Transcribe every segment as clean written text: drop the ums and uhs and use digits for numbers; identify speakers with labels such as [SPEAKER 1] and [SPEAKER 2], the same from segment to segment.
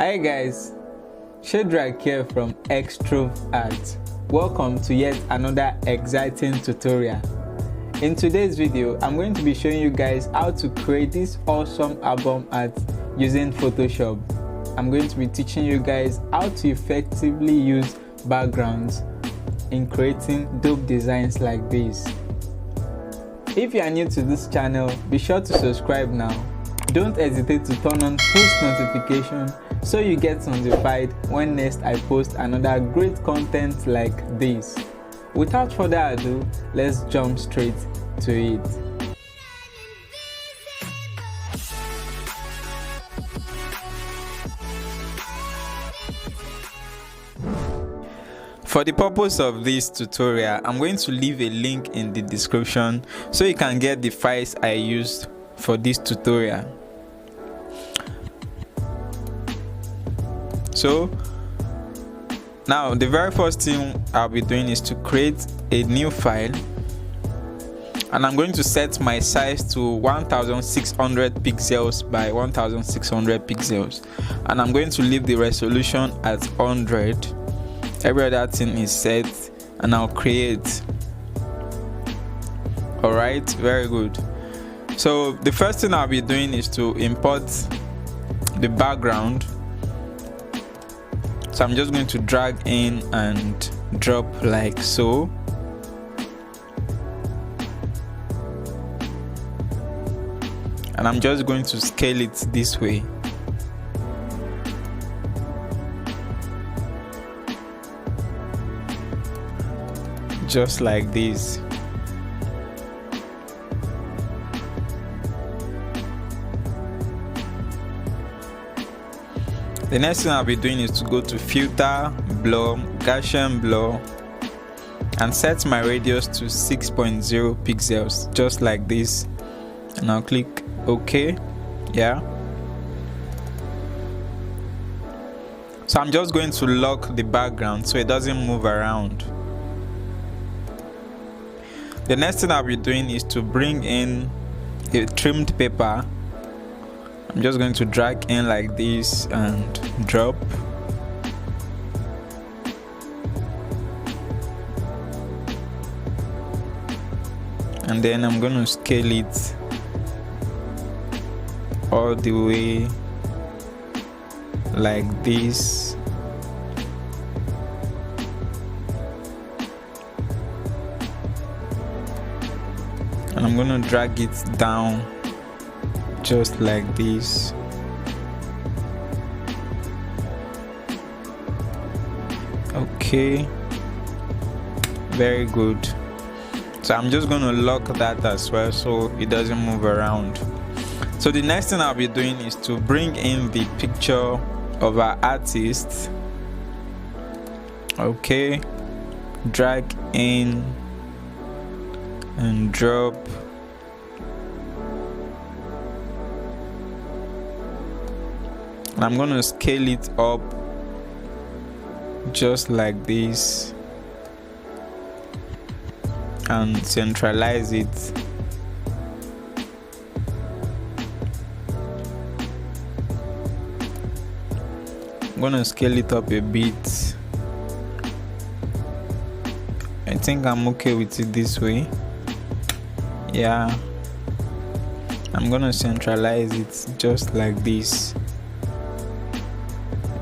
[SPEAKER 1] Hi guys, Shadrack here from Extrove Art. Welcome to yet another exciting tutorial. In today's video, I'm going to be showing you guys how to create this awesome album art using Photoshop. I'm going to be teaching you guys how to effectively use backgrounds in creating dope designs like this. If you are new to this channel, be sure to subscribe now. Don't hesitate to turn on post notification so you get notified when next I post another great content like this. Without further ado, let's jump straight to it. For the purpose of this tutorial, I'm going to leave a link in the description so you can get the files I used for this tutorial. So now the very first thing I'll be doing is to create a new file, and I'm going to set my size to 1600 pixels by 1600 pixels, and I'm going to leave the resolution at 100. Every other thing is set, and I'll create. Alright, very good. So the first thing I'll be doing is to import the background. So I'm just going to drag in and drop like so. And I'm just going to scale it this way. Just like this. The next thing I'll be doing is to go to Filter, Blur, Gaussian Blur, and set my radius to 6.0 pixels, just like this. And I'll click OK. Yeah. So I'm just going to lock the background so it doesn't move around. The next thing I'll be doing is to bring in a trimmed paper. I'm just going to drag in like this and drop. And then I'm going to scale it all the way like this. And I'm going to drag it down just like this. Okay, very good. So I'm just going to lock that as well so it doesn't move around. So the next thing I'll be doing is to bring in the picture of our artist. Okay, drag in and drop. And I'm going to scale it up just like this and centralize it. I'm going to scale it up a bit. I think I'm okay with it this way. Yeah. I'm going to centralize it just like this.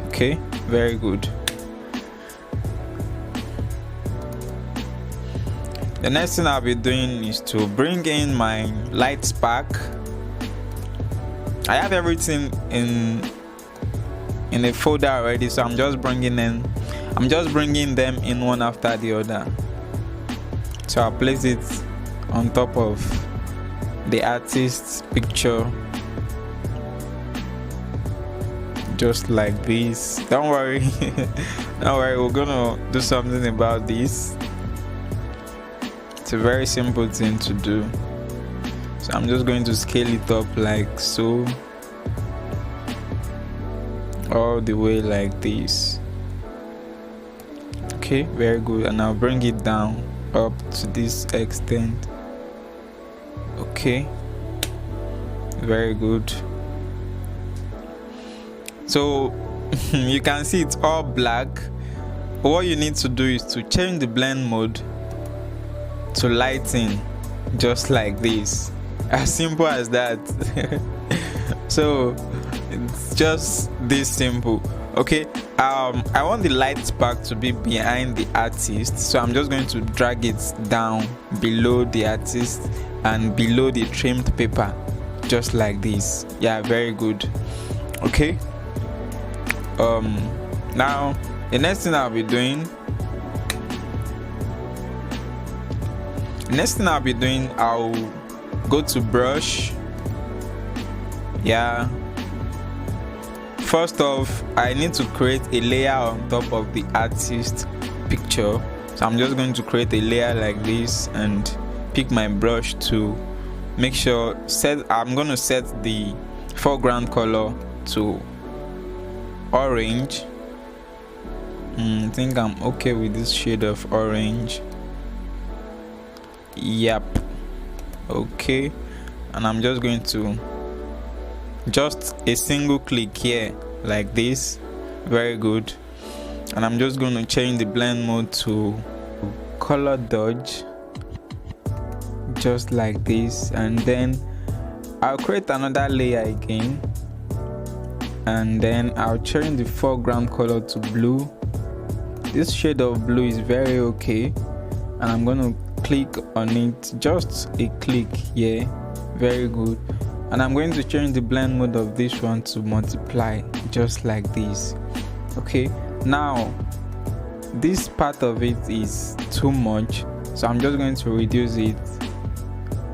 [SPEAKER 1] Okay, very good. The next thing I'll be doing is to bring in my light spark. I have everything in a folder already, so I'm just bringing them in one after the other. So I'll place it on top of the artist's picture. Just like this. Don't worry. Don't worry, we're gonna do something about this. It's a very simple thing to do. So I'm just going to scale it up like so, all the way like this. Okay, very good. And I'll bring it down up to this extent. Okay, very good. So you can see it's all black. What you need to do is to change the blend mode to lighten, just like this. As simple as that. So it's just this simple. Okay, I want the light spark to be behind the artist, so I'm just going to drag it down below the artist and below the trimmed paper, just like this. Yeah, very good. Okay, now the next thing I'll be doing, I'll go to brush. Yeah, first off, I need to create a layer on top of the artist picture. So I'm just going to create a layer like this and pick my brush to make sure I'm going to set the foreground color to orange. I think I'm okay with this shade of orange. Yep. Okay, and I'm just going to just a single click here like this. Very good. And I'm just going to change the blend mode to color dodge, just like this, and then I'll create another layer again, and then I'll change the foreground color to blue. This shade of blue is very okay, and I'm going to click on it, just a click here. Very good. And I'm going to change the blend mode of this one to multiply, just like this. Okay, now this part of it is too much, so I'm just going to reduce it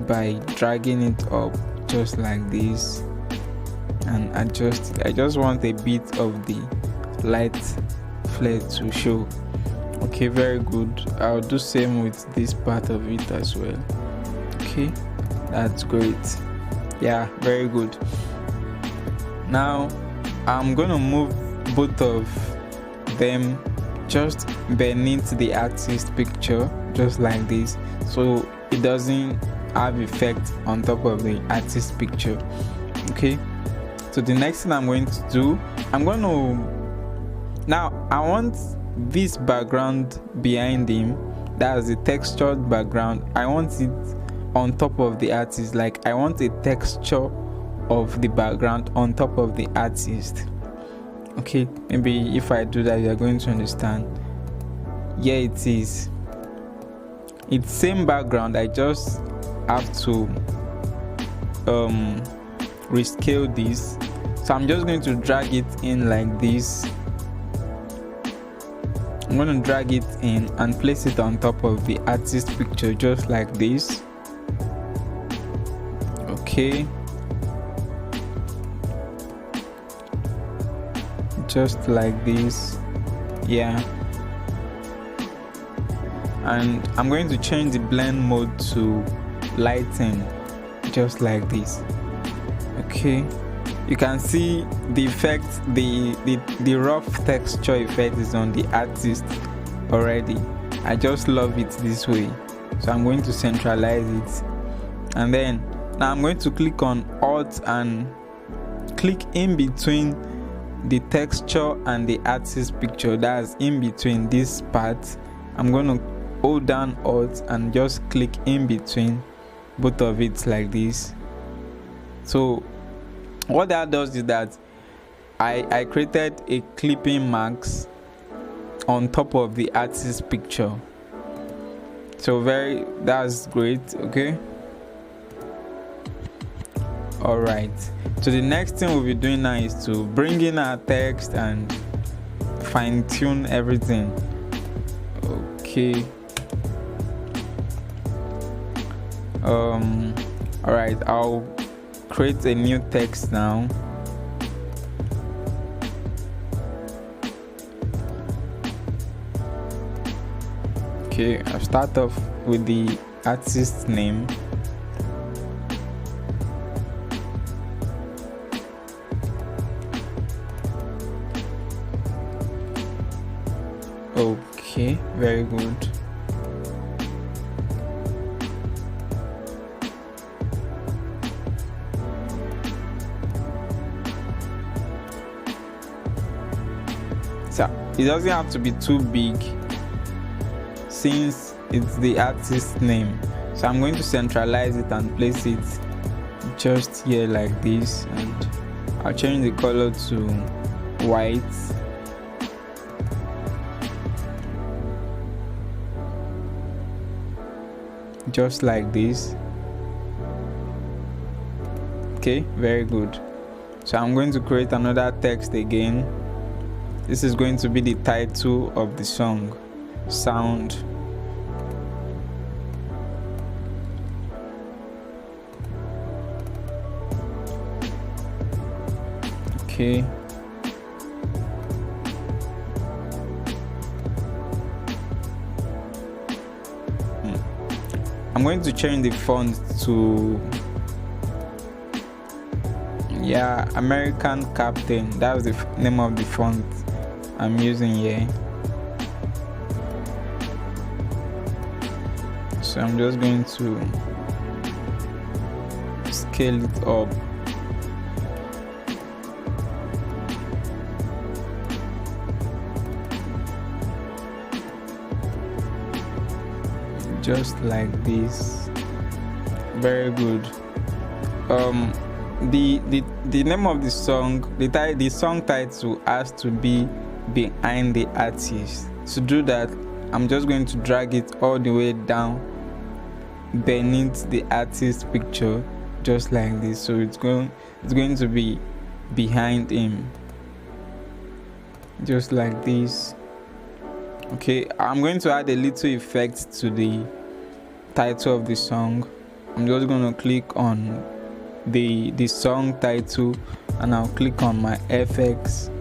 [SPEAKER 1] by dragging it up, just like this, and adjust. I just want a bit of the light flare to show. Okay, very good. I'll do same with this part of it as well. Okay, that's great. Yeah, very good. Now I'm gonna move both of them just beneath the artist picture, just like this, so it doesn't have effect on top of the artist picture. Okay, so the next thing I'm going to do, now I want this background behind him, that's the textured background. I want it on top of the artist, like I want a texture of the background on top of the artist. Okay, maybe if I do that, you're going to understand. Yeah, it is. It's same background. I just have to rescale this. So I'm just going to drag it in like this. I'm going to drag it in and place it on top of the artist picture, just like this. Okay, just like this. Yeah, and I'm going to change the blend mode to lighten, just like this. Okay, you can see the effect, the rough texture effect is on the artist already. I just love it this way, so I'm going to centralize it, and then now I'm going to click on Alt and click in between the texture and the artist picture, that's in between this part. I'm going to hold down Alt and just click in between both of it like this. So what that does is that I created a clipping marks on top of the artist picture. So that's great. Okay, all right, so the next thing we'll be doing now is to bring in our text and fine-tune everything. Okay, all right, I'll create a new text now. Okay, I'll start off with the artist's name. Okay, very good. So it doesn't have to be too big since it's the artist name. So I'm going to centralize it and place it just here like this, and I'll change the color to white. Just like this. Okay, very good. So I'm going to create another text again. This is going to be the title of the song, Sound. Okay. I'm going to change the font to American Captain. That's the name of the font I'm using here. So I'm just going to scale it up. Just like this. Very good. The name of the song, the song title has to be behind the artist. To do that, I'm just going to drag it all the way down beneath the artist picture, just like this. So it's going to be behind him, just like this. Okay, I'm going to add a little effect to the title of the song. I'm just going to click on the song title, and I'll click on my FX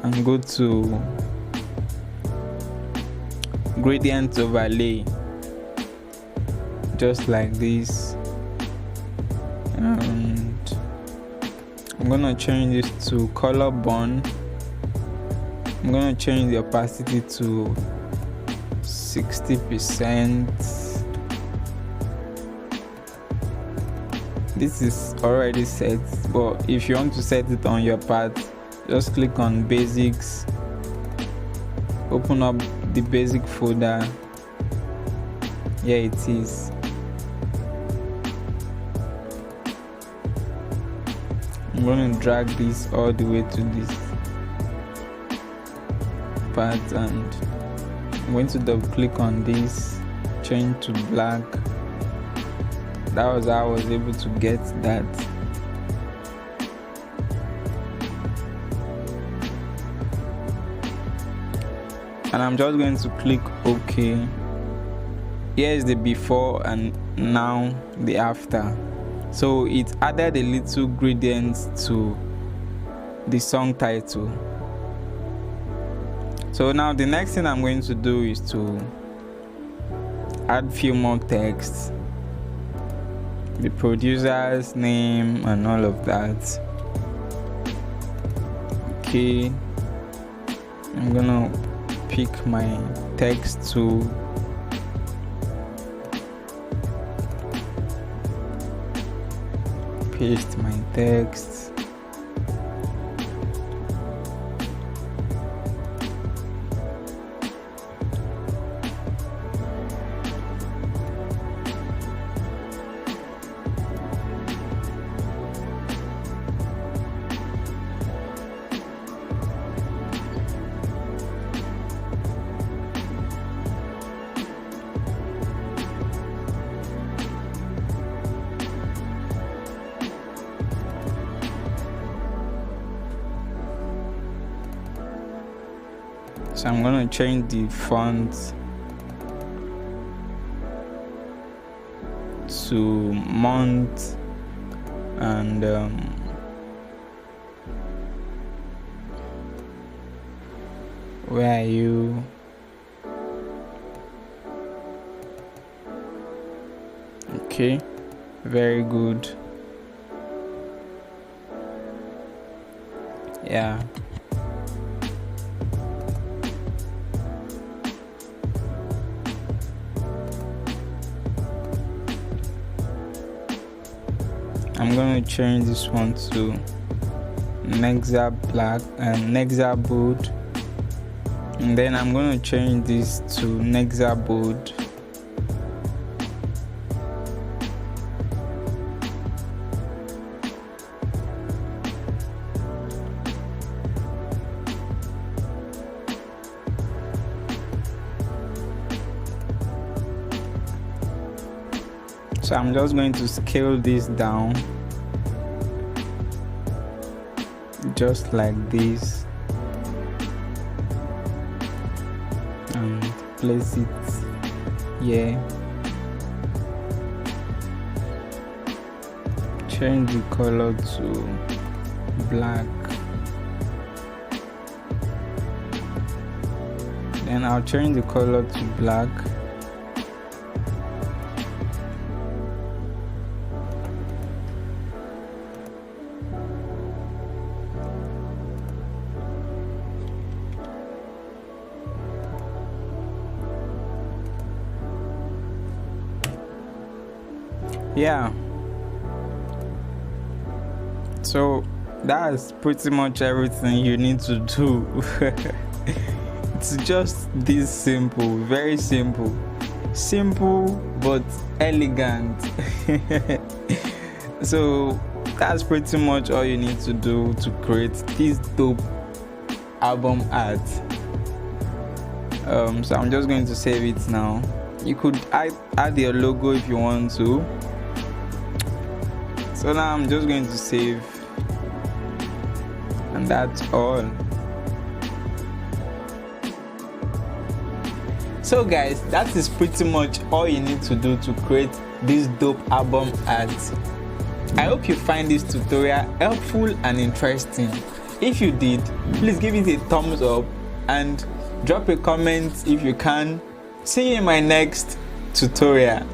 [SPEAKER 1] and go to gradient overlay, just like this. And I'm gonna change this to color burn. I'm gonna change the opacity to 60%. This is already set, but if you want to set it on your part, just click on basics, open up the basic folder. Here it is. I'm going to drag this all the way to this part, and I'm going to double click on this, change to black. That was how I was able to get that. And I'm just going to click OK. Here is the before and now the after. So it added a little gradient to the song title. So now the next thing I'm going to do is to add few more texts, the producer's name and all of that. Okay, I'm gonna pick my text tool, paste my text. So I'm going to change the font to month and where are you? Okay, very good. Yeah. I'm going to change this one to Nexa black and Nexa bold, and then I'm going to change this to Nexa bold. So I'm just going to scale this down just like this and place it here. Change the color to black. Then I'll change the color to black. Yeah, so that's pretty much everything you need to do. It's just this simple, very simple but elegant. So that's pretty much all you need to do to create this dope album art. So I'm just going to save it now. You could add your logo if you want to. So now I'm just going to save, and that's all. So guys, that is pretty much all you need to do to create this dope album art. I hope you find this tutorial helpful and interesting. If you did, please give it a thumbs up and drop a comment if you can. See you in my next tutorial.